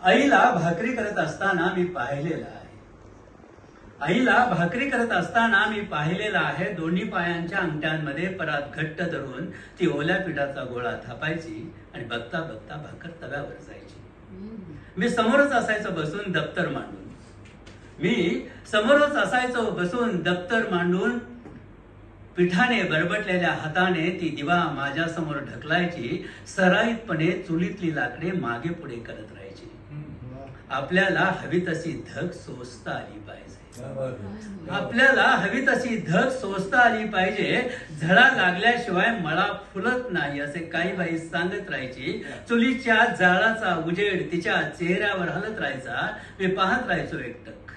आईला भाकरी करत असताना मी पाहिलेलं आहे. आईला भाकरी करत असताना मी पाहिलेलं आहे. दोन्ही पायांच्या अंगठ्यांमध्ये परात घट्ट धरून ती ओल्या पिठाचा गोळा थापायची आणि बघता बघता भाकर तव्यावर जायची. मी समोरच असायचो बसून दप्तर मांडून पिठाने बरबटलेल्या हाताने ती दिवा माझ्या समोर ढकलायची. सराईतपणे चुलीतली लाकडे मागे पुढे करत राहायची. आपल्याला हवी तशी धग सोसता आली पाहिजे. झळा लागल्याशिवाय मळा फुलत नाही असे काही बाई सांगत राहायची. चुलीच्या जाळाचा उजेड तिच्या चेहऱ्यावर हलत राहायचा. मी पाहत राहायचो एकटक.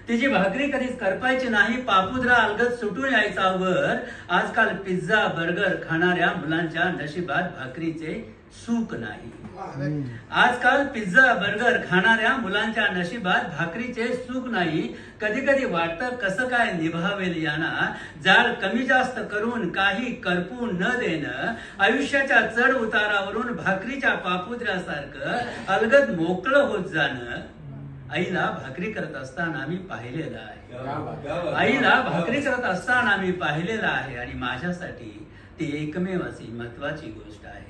तिची भाकरी कधीच करपायची नाही. पापुद्रा अलगद सुटून यायचा वर. आजकाल पिझ्झा बर्गर खाणाऱ्या मुलांच्या नशिबात भाकरीचे सुख नाही. कधी कधी वाटतं कसं काय निभावेल यांना. जाळ कमी जास्त करून काही करपू न देणं. आयुष्याच्या चढ उतारावरून भाकरीच्या पापुद्र्यासारखं अलगद मोकळं होत जाणं. आईला भाकरी करत असताना मी पाहिलेलं आहे. आणि माझ्यासाठी ती एकमेव अशी महत्वाची गोष्ट आहे.